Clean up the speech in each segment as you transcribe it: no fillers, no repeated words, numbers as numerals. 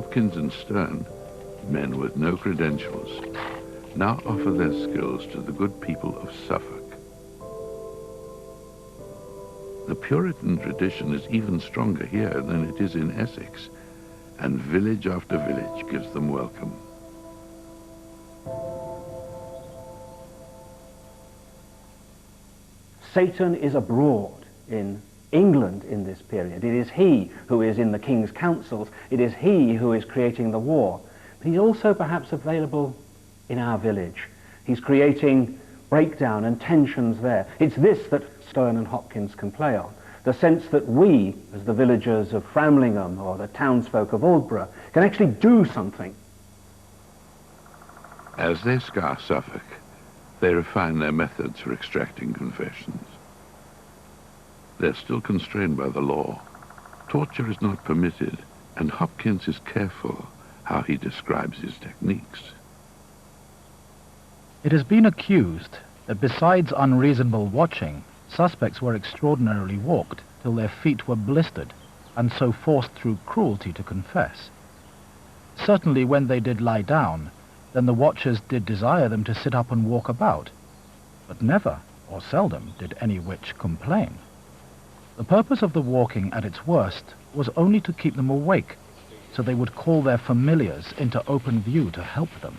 Hopkins and Stearne, men with no credentials, now offer their skills to the good people of Suffolk. The Puritan tradition is even stronger here than it is in Essex, and village after village gives them welcome. Satan is abroad in England in this period. It is he who is in the king's councils. It is he who is creating the war. But he's also perhaps available in our village. He's creating breakdown and tensions there. It's this that Stearne and Hopkins can play on. The sense that we, as the villagers of Framlingham or the townsfolk of Aldborough, can actually do something. As they scour Suffolk, they refine their methods for extracting confessions. They're still constrained by the law. Torture is not permitted, and Hopkins is careful how he describes his techniques. It has been accused that besides unreasonable watching, suspects were extraordinarily walked till their feet were blistered, and so forced through cruelty to confess. Certainly when they did lie down, then the watchers did desire them to sit up and walk about, but never, or seldom, did any witch complain. The purpose of the walking at its worst was only to keep them awake, so they would call their familiars into open view to help them.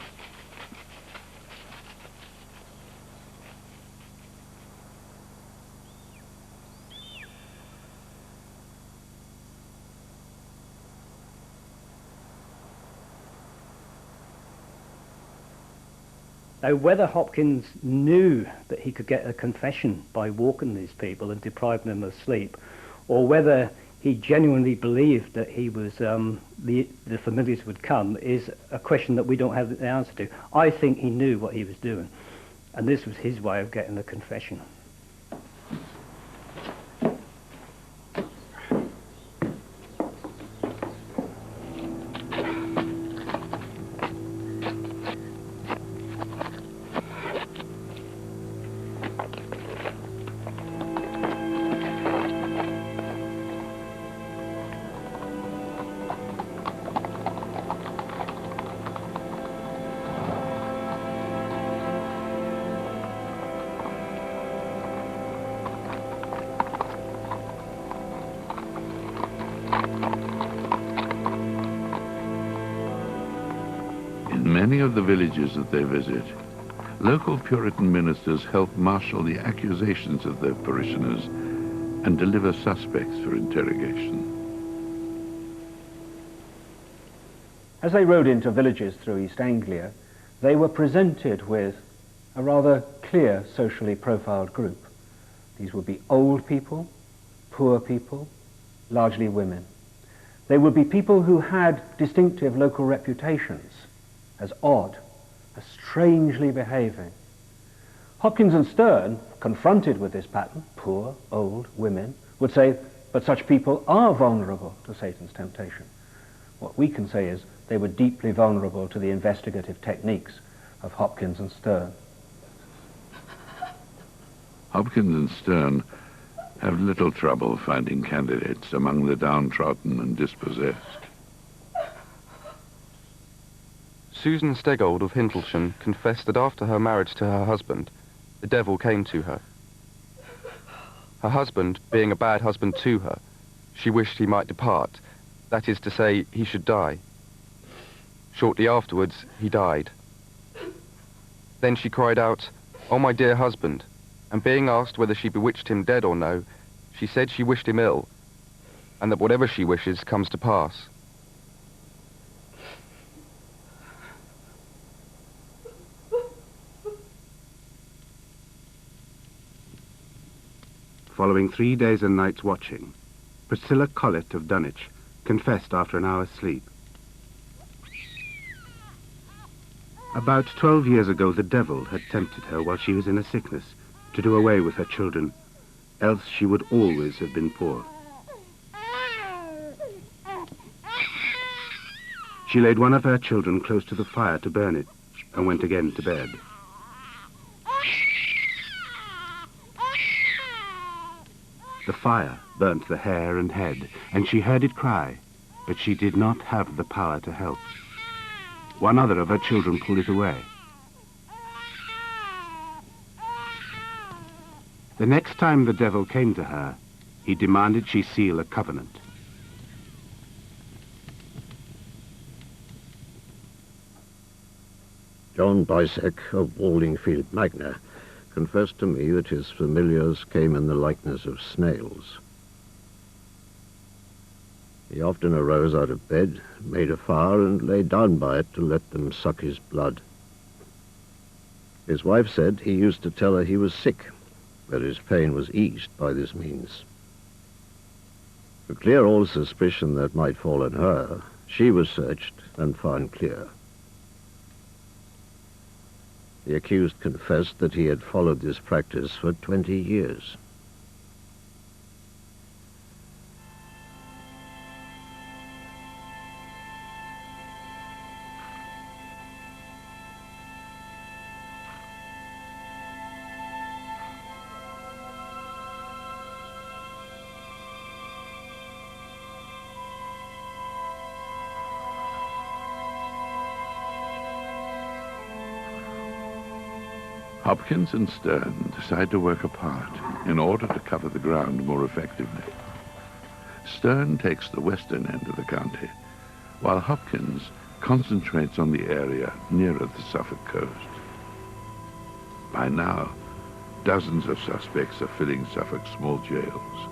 Now, whether Hopkins knew that he could get a confession by walking these people and depriving them of sleep, or whether he genuinely believed that he was the familiars would come, is a question that we don't have the answer to. I think he knew what he was doing, and this was his way of getting the confession. In many of the villages that they visit, local Puritan ministers help marshal the accusations of their parishioners and deliver suspects for interrogation. As they rode into villages through East Anglia, they were presented with a rather clear socially profiled group. These would be old people, poor people, largely women. They would be people who had distinctive local reputations as odd, as strangely behaving. Hopkins and Stearne, confronted with this pattern, poor, old, women, would say, but such people are vulnerable to Satan's temptation. What we can say is they were deeply vulnerable to the investigative techniques of Hopkins and Stearne. Hopkins and Stearne have little trouble finding candidates among the downtrodden and dispossessed. Susan Steggold of Hindlesham confessed that after her marriage to her husband, the devil came to her. Her husband, being a bad husband to her, she wished he might depart, that is to say, he should die. Shortly afterwards, he died. Then she cried out, "Oh, my dear husband," and being asked whether she bewitched him dead or no, she said she wished him ill, and that whatever she wishes comes to pass. Following 3 days and nights watching, Priscilla Collett of Dunwich confessed after an hour's sleep. About 12 years ago, the devil had tempted her while she was in a sickness to do away with her children, else she would always have been poor. She laid one of her children close to the fire to burn it, and went again to bed. The fire burnt the hair and head, and she heard it cry, but she did not have the power to help. One other of her children pulled it away. The next time the devil came to her, he demanded she seal a covenant. John Bisek of Waldingfield Magna confessed to me that his familiars came in the likeness of snails. He often arose out of bed, made a fire, and lay down by it to let them suck his blood. His wife said he used to tell her he was sick, but his pain was eased by this means. To clear all suspicion that might fall on her, she was searched and found clear. The accused confessed that he had followed this practice for 20 years. Hopkins and Stearne decide to work apart in order to cover the ground more effectively. Stearne takes the western end of the county, while Hopkins concentrates on the area nearer the Suffolk coast. By now, dozens of suspects are filling Suffolk's small jails.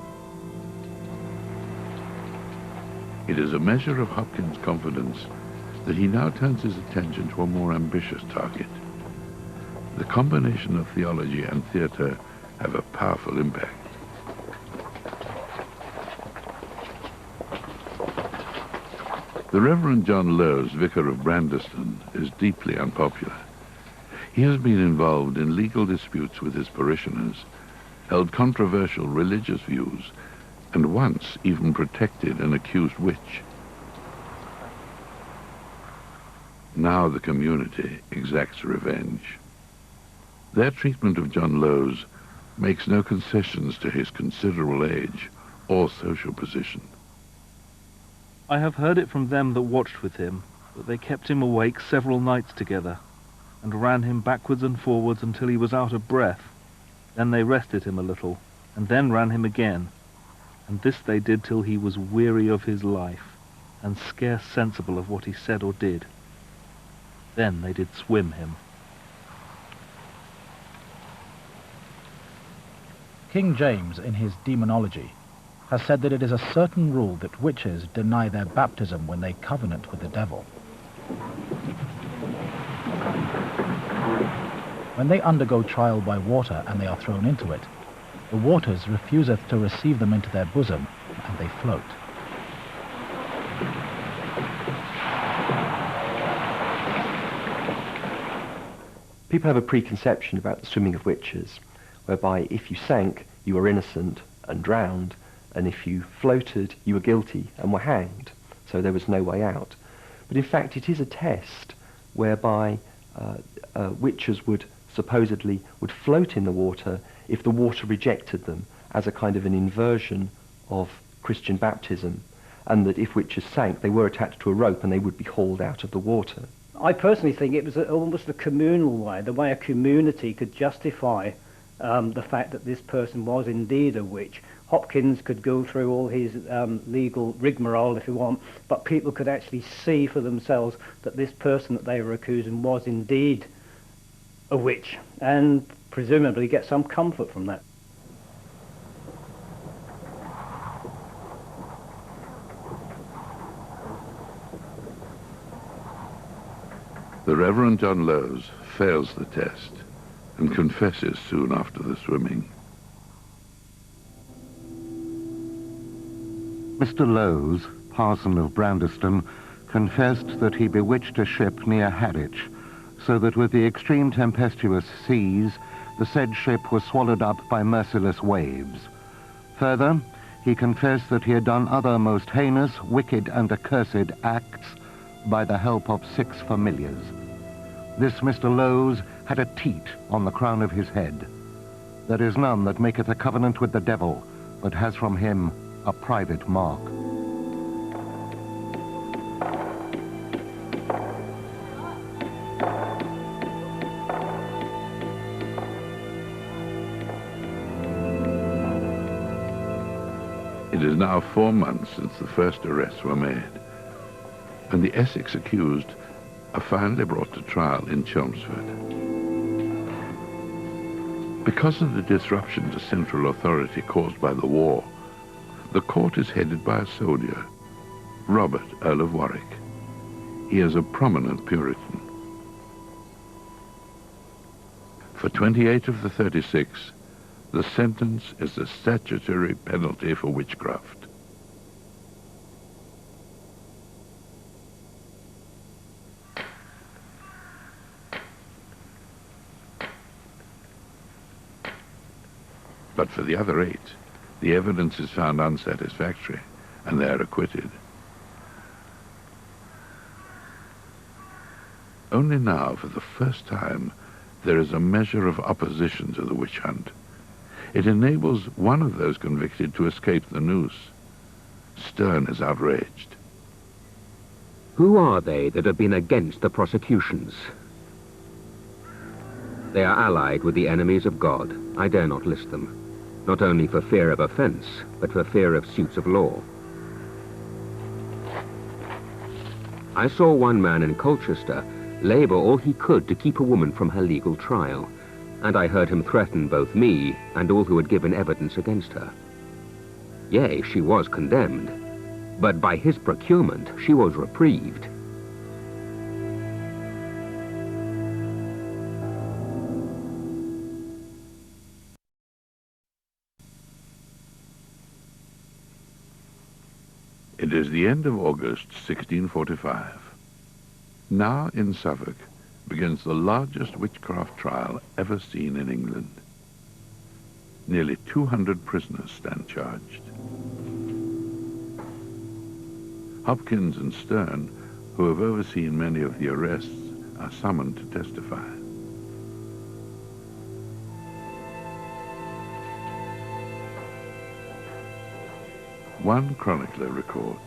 It is a measure of Hopkins' confidence that he now turns his attention to a more ambitious target. The combination of theology and theatre have a powerful impact. The Reverend John Lowes, vicar of Brandeston, is deeply unpopular. He has been involved in legal disputes with his parishioners, held controversial religious views, and once even protected an accused witch. Now the community exacts revenge. Their treatment of John Lowes makes no concessions to his considerable age or social position. I have heard it from them that watched with him, that they kept him awake several nights together, and ran him backwards and forwards until he was out of breath. Then they rested him a little, and then ran him again, and this they did till he was weary of his life, and scarce sensible of what he said or did. Then they did swim him. King James, in his Demonology, has said that it is a certain rule that witches deny their baptism when they covenant with the devil. When they undergo trial by water and they are thrown into it, the waters refuseth to receive them into their bosom, and they float. People have a preconception about the swimming of witches, whereby if you sank, you were innocent and drowned, and if you floated, you were guilty and were hanged. So there was no way out. But in fact, it is a test whereby witches would supposedly float in the water if the water rejected them, as a kind of an inversion of Christian baptism, and that if witches sank, they were attached to a rope and they would be hauled out of the water. I personally think it was almost a communal way, the way a community could justify the fact that this person was indeed a witch. Hopkins could go through all his legal rigmarole, if you want, but people could actually see for themselves that this person that they were accusing was indeed a witch, and presumably get some comfort from that. The Reverend John Lowes fails the test and confesses soon after the swimming. Mr. Lowes, parson of Brandeston, confessed that he bewitched a ship near Harwich, so that with the extreme tempestuous seas, the said ship was swallowed up by merciless waves. Further, he confessed that he had done other most heinous, wicked, and accursed acts by the help of 6 familiars. This Mr. Lowes had a teat on the crown of his head. There is none that maketh a covenant with the devil, but has from him a private mark. It is now 4 months since the first arrests were made, and the Essex accused are finally brought to trial in Chelmsford. Because of the disruption to central authority caused by the war, the court is headed by a soldier, Robert, Earl of Warwick. He is a prominent Puritan. For 28 of the 36, the sentence is the statutory penalty for witchcraft. But for the other 8, the evidence is found unsatisfactory, and they are acquitted. Only now, for the first time, there is a measure of opposition to the witch hunt. It enables one of those convicted to escape the noose. Stearne is outraged. Who are they that have been against the prosecutions? They are allied with the enemies of God. I dare not list them, not only for fear of offence, but for fear of suits of law. I saw one man in Colchester labour all he could to keep a woman from her legal trial, and I heard him threaten both me and all who had given evidence against her. Yea, she was condemned, but by his procurement she was reprieved. It is the end of August 1645. Now in Suffolk begins the largest witchcraft trial ever seen in England. Nearly 200 prisoners stand charged. Hopkins and Stearne, who have overseen many of the arrests, are summoned to testify. One chronicler records,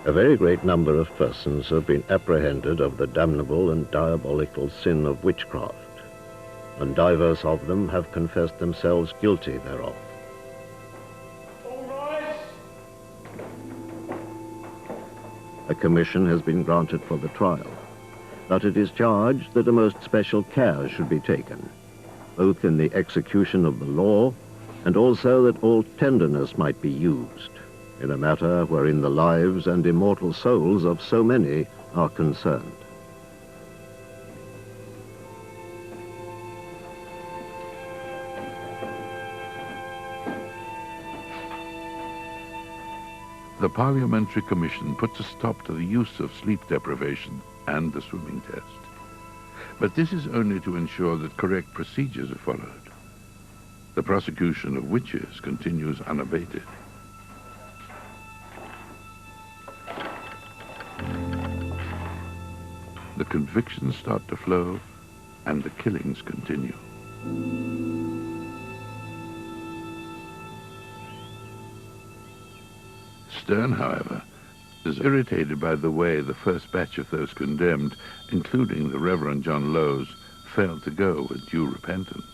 "A very great number of persons have been apprehended of the damnable and diabolical sin of witchcraft, and divers of them have confessed themselves guilty thereof." A commission has been granted for the trial, but it is charged that a most special care should be taken, both in the execution of the law and also that all tenderness might be used in a matter wherein the lives and immortal souls of so many are concerned. The Parliamentary Commission puts a stop to the use of sleep deprivation and the swimming test. But this is only to ensure that correct procedures are followed. The prosecution of witches continues unabated. The convictions start to flow, and the killings continue. Stearne, however, is irritated by the way the first batch of those condemned, including the Reverend John Lowes, failed to go with due repentance.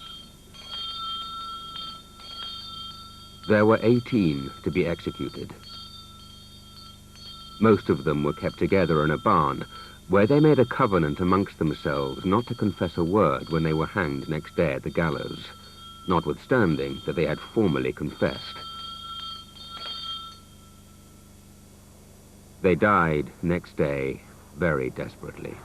There were 18 to be executed. Most of them were kept together in a barn, where they made a covenant amongst themselves not to confess a word when they were hanged next day at the gallows, notwithstanding that they had formerly confessed. They died next day very desperately.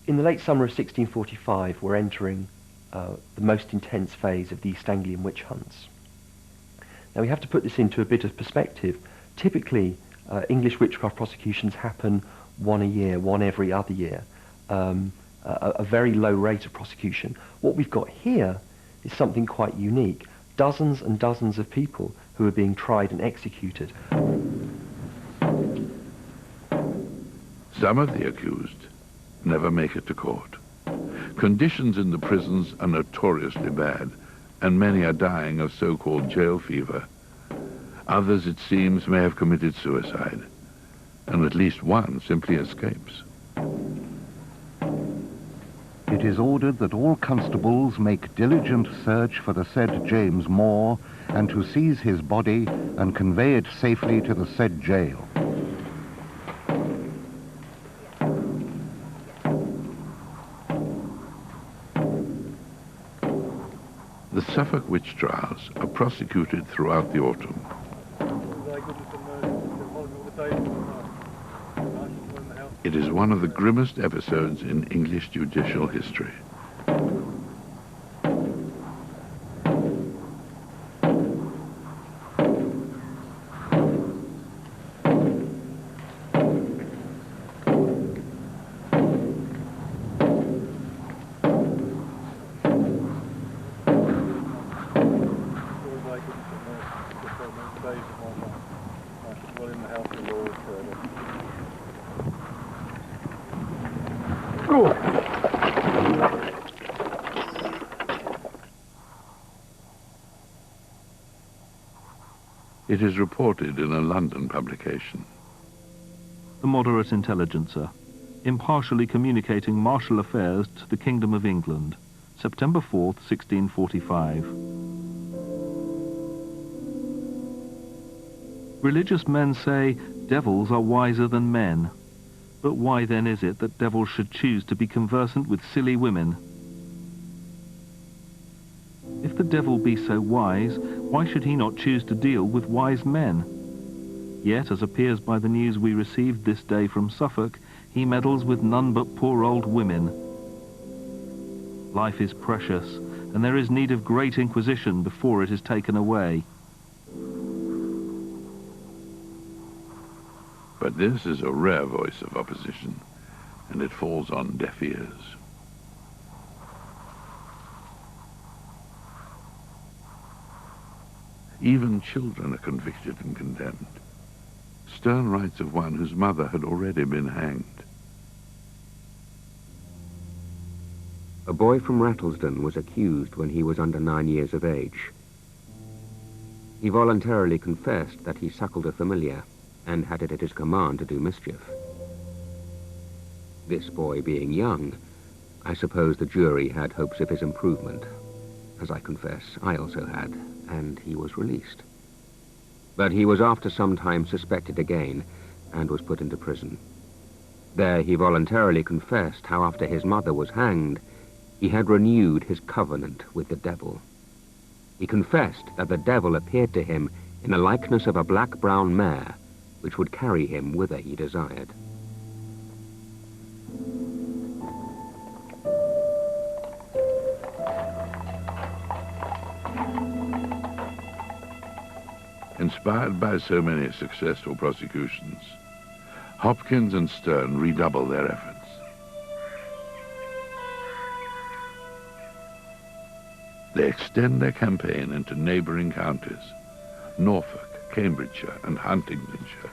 In the late summer of 1645, we're entering the most intense phase of the East Anglian witch hunts. Now we have to put this into a bit of perspective. Typically, English witchcraft prosecutions happen one a year, one every other year, a very low rate of prosecution. What we've got here is something quite unique. Dozens and dozens of people who are being tried and executed. Some of the accused never make it to court. Conditions in the prisons are notoriously bad, and many are dying of so-called jail fever. Others, it seems, may have committed suicide, and at least one simply escapes. It it is ordered that all constables make diligent search for the said James Moore, and to seize his body and convey it safely to the said jail. The Suffolk witch trials are prosecuted throughout the autumn. It is one of the grimmest episodes in English judicial history. It is reported in a London publication. The Moderate Intelligencer, impartially communicating martial affairs to the Kingdom of England, September 4th, 1645. Religious men say devils are wiser than men. But why then is it that devils should choose to be conversant with silly women? If the devil be so wise, why should he not choose to deal with wise men? Yet, as appears by the news we received this day from Suffolk, he meddles with none but poor old women. Life is precious, and there is need of great inquisition before it is taken away. But this is a rare voice of opposition, and it falls on deaf ears. Even children are convicted and condemned. Stearne writes of one whose mother had already been hanged. A boy from Rattlesden was accused when he was under 9 years of age. He voluntarily confessed that he suckled a familiar and had it at his command to do mischief. This boy being young, I suppose the jury had hopes of his improvement. As I confess, I also had, and he was released. But he was after some time suspected again, and was put into prison. There he voluntarily confessed how after his mother was hanged, he had renewed his covenant with the devil. He confessed that the devil appeared to him in the likeness of a black-brown mare, which would carry him whither he desired. Inspired by so many successful prosecutions, Hopkins and Stearne redouble their efforts. They extend their campaign into neighbouring counties, Norfolk, Cambridgeshire, and Huntingdonshire.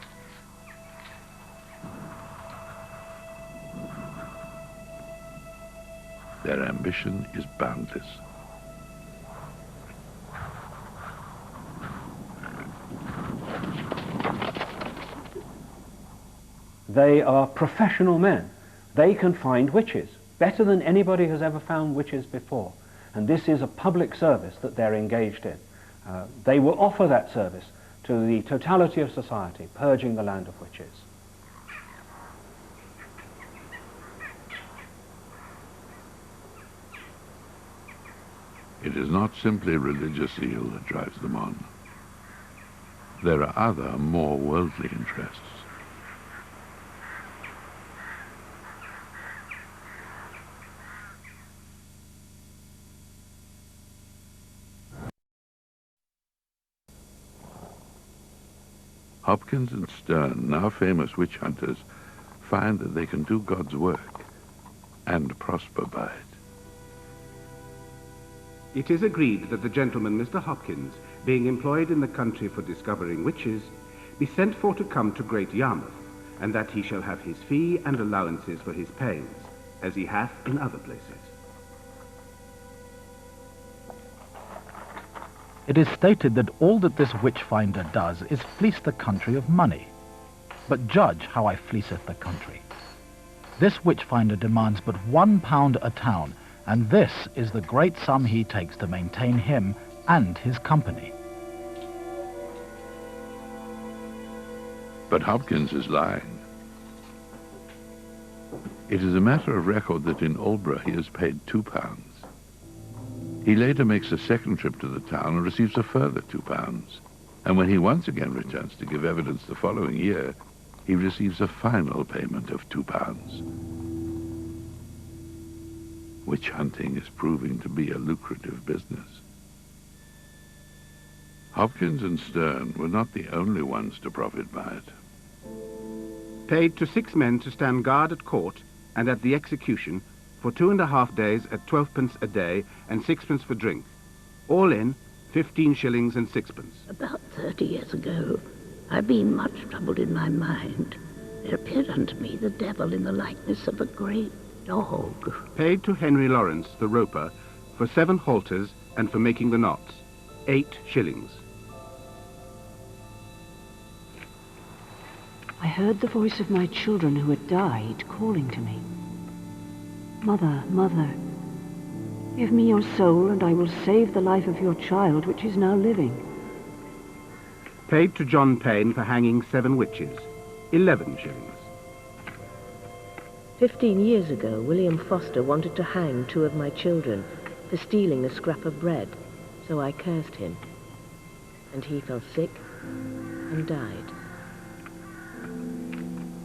Their ambition is boundless. They are professional men. They can find witches better than anybody has ever found witches before. And this is a public service that they're engaged in. They will offer that service to the totality of society, purging the land of witches. It is not simply religious zeal that drives them on. There are other, more worldly interests. Hopkins and Stearne, now famous witch hunters, find that they can do God's work and prosper by it. It is agreed that the gentleman, Mr. Hopkins, being employed in the country for discovering witches, be sent for to come to Great Yarmouth, and that he shall have his fee and allowances for his pains, as he hath in other places. It is stated that all that this Witchfinder does is fleece the country of money. But judge how I fleeceth the country. This Witchfinder demands but £1 a town and this is the great sum he takes to maintain him and his company. But Hopkins is lying. It is a matter of record that in Aldborough he is paid £2. He later makes a second trip to the town and receives a further £2. And when he once again returns to give evidence the following year, he receives a final payment of £2. Witch hunting is proving to be a lucrative business. Hopkins and Stearne were not the only ones to profit by it. Paid to 6 men to stand guard at court and at the execution for 2.5 days at 12p a day and 6p for drink. All in, 15 shillings and 6p. About 30 years ago, I've been much troubled in my mind. There appeared unto me the devil in the likeness of a great dog. Paid to Henry Lawrence, the roper, for 7 halters and for making the knots. 8 shillings. I heard the voice of my children who had died calling to me. Mother, mother, give me your soul and I will save the life of your child which is now living. Paid to John Payne for hanging 7 witches. 11 shillings. 15 years ago, William Foster wanted to hang 2 of my children for stealing a scrap of bread, so I cursed him. And he fell sick and died.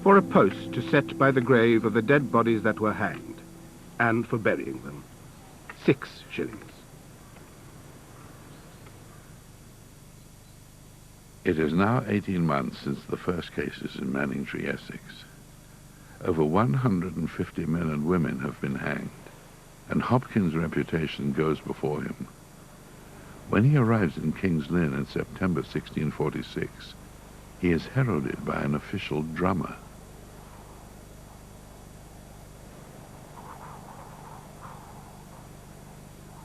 For a post to set by the grave of the dead bodies that were hanged, and for burying them. 6 shillings. It is now 18 months since the first cases in Manningtree, Essex. Over 150 men and women have been hanged, and Hopkins' reputation goes before him. When he arrives in King's Lynn in September 1646, he is heralded by an official drummer.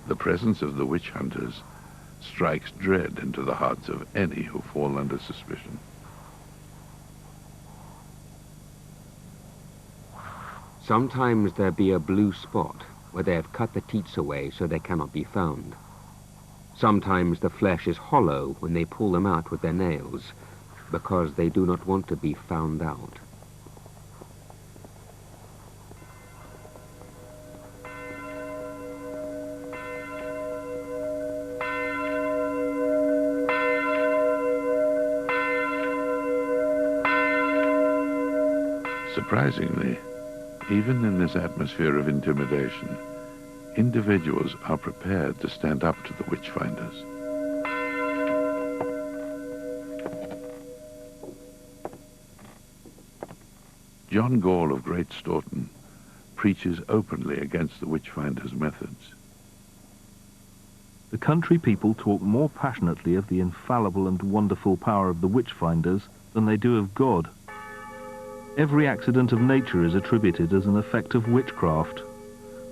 The presence of the witch hunters strikes dread into the hearts of any who fall under suspicion. Sometimes there be a blue spot where they have cut the teats away so they cannot be found. Sometimes the flesh is hollow when they pull them out with their nails, because they do not want to be found out. Surprisingly, even in this atmosphere of intimidation, individuals are prepared to stand up to the witchfinders. John Gall of Great Stearne preaches openly against the witchfinders' methods. The country people talk more passionately of the infallible and wonderful power of the witchfinders than they do of God. Every accident of nature is attributed as an effect of witchcraft.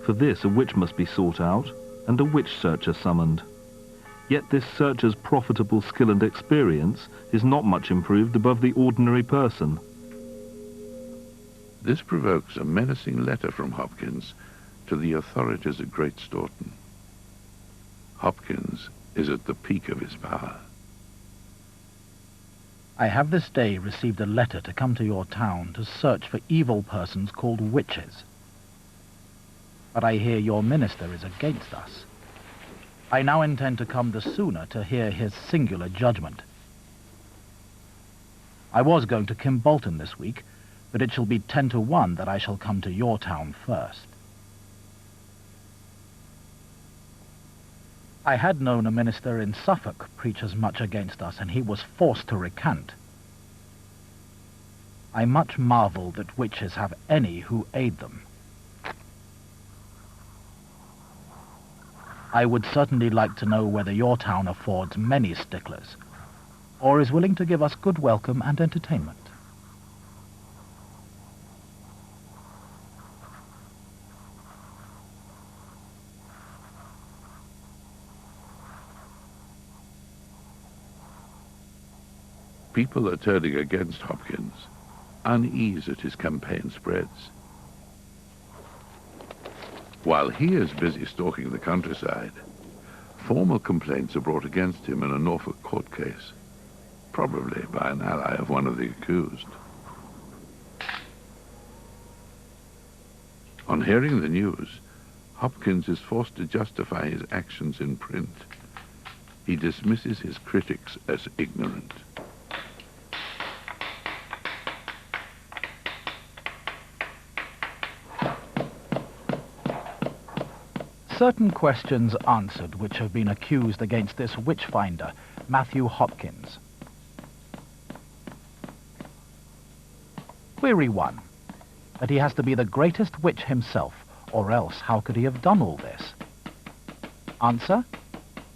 For this a witch must be sought out, and a witch searcher summoned. Yet this searcher's profitable skill and experience is not much improved above the ordinary person. This provokes a menacing letter from Hopkins to the authorities at Great Stearne. Hopkins is at the peak of his power. I have this day received a letter to come to your town to search for evil persons called witches. But I hear your minister is against us. I now intend to come the sooner to hear his singular judgment. I was going to Kimbolton this week, but it shall be 10 to 1 that I shall come to your town first. I had known a minister in Suffolk preach as much against us, and he was forced to recant. I much marvel that witches have any who aid them. I would certainly like to know whether your town affords many sticklers, or is willing to give us good welcome and entertainment. People are turning against Hopkins. Unease at his campaign spreads. While he is busy stalking the countryside, formal complaints are brought against him in a Norfolk court case, probably by an ally of one of the accused. On hearing the news, Hopkins is forced to justify his actions in print. He dismisses his critics as ignorant. Certain questions answered which have been accused against this witchfinder, Matthew Hopkins. Query 1. That he has to be the greatest witch himself, or else how could he have done all this? Answer.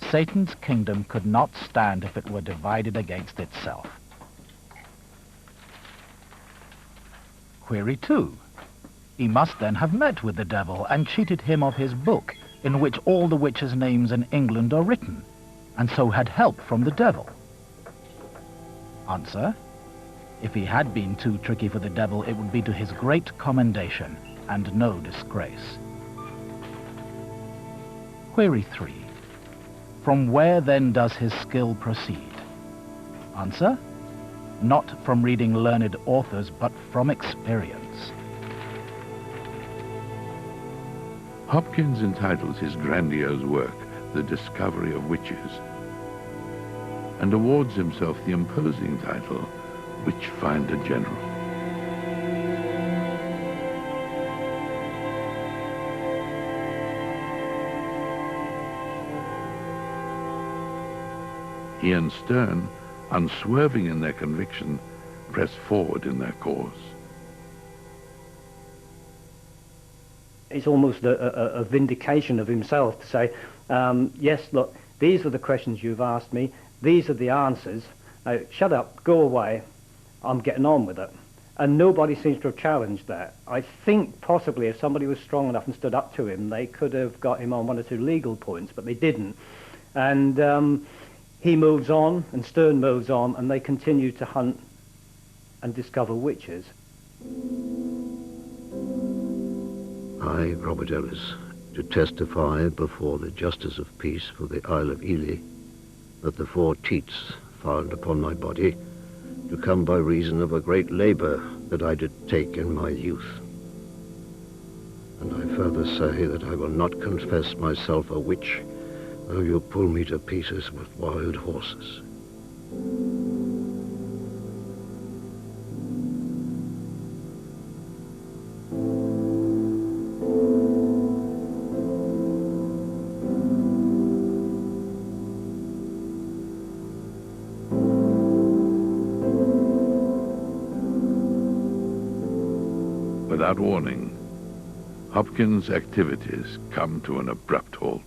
Satan's kingdom could not stand if it were divided against itself. Query 2. He must then have met with the devil and cheated him of his book, in which all the witches' names in England are written, and so had help from the devil. Answer. If he had been too tricky for the devil, it would be to his great commendation and no disgrace. Query 3. From where then does his skill proceed? Answer. Not from reading learned authors, but from experience. Hopkins entitles his grandiose work The Discovery of Witches, and awards himself the imposing title Witchfinder General. He and Stearne, unswerving in their conviction, press forward in their cause. It's almost a vindication of himself to say, yes, look, these are the questions you've asked me, these are the answers, now shut up, go away, I'm getting on with it. And nobody seems to have challenged that. I think possibly if somebody was strong enough and stood up to him, they could have got him on one or two legal points, but they didn't. And he moves on, and Stearne moves on, and they continue to hunt and discover witches. I, Robert Ellis, to testify before the Justice of Peace for the Isle of Ely that the 4 teats found upon my body do come by reason of a great labour that I did take in my youth. And I further say that I will not confess myself a witch, though you pull me to pieces with wild horses. Without warning, Hopkins' activities come to an abrupt halt.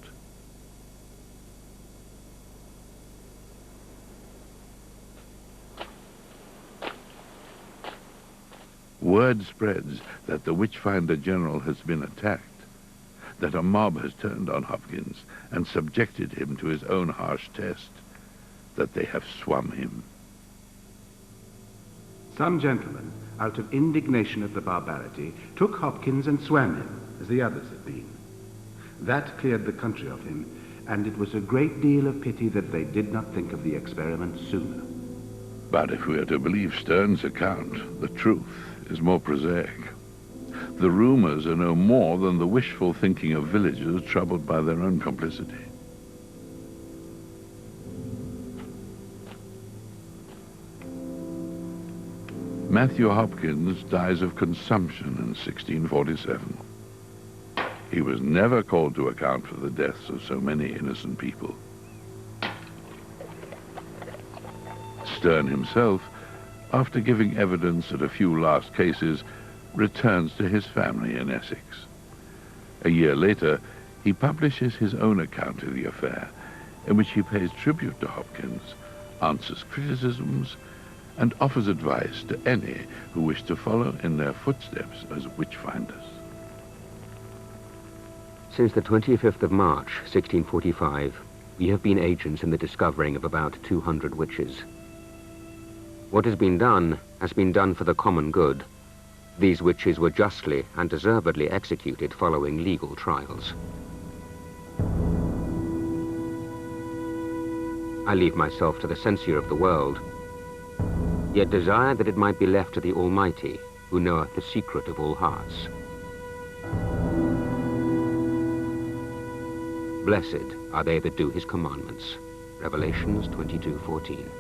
Word spreads that the Witchfinder General has been attacked, that a mob has turned on Hopkins and subjected him to his own harsh test, that they have swum him. Some gentlemen, out of indignation at the barbarity, took Hopkins and swam him, as the others had been. That cleared the country of him, and it was a great deal of pity that they did not think of the experiment sooner. But if we are to believe Stearne's account, the truth is more prosaic. The rumors are no more than the wishful thinking of villagers troubled by their own complicity. Matthew Hopkins dies of consumption in 1647. He was never called to account for the deaths of so many innocent people. Stearne himself, after giving evidence at a few last cases, returns to his family in Essex. A year later, he publishes his own account of the affair, in which he pays tribute to Hopkins, answers criticisms, and offers advice to any who wish to follow in their footsteps as witchfinders. Since the 25th of March, 1645, we have been agents in the discovering of about 200 witches. What has been done for the common good, These witches were justly and deservedly executed following legal trials. I leave myself to the censure of the world, yet desire that it might be left to the Almighty, who knoweth the secret of all hearts. Blessed are they that do his commandments. Revelations 22:14.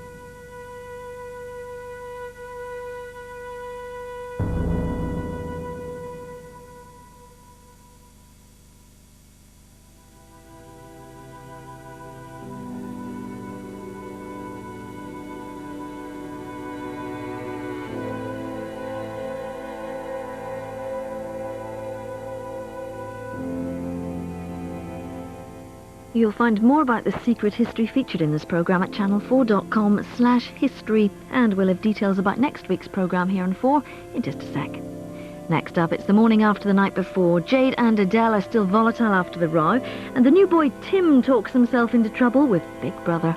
You'll find more about the secret history featured in this programme at channel4.com/history, and we'll have details about next week's programme here on 4 in just a sec. Next up, it's the morning after the night before. Jade and Adele are still volatile after the row, and the new boy Tim talks himself into trouble with Big Brother.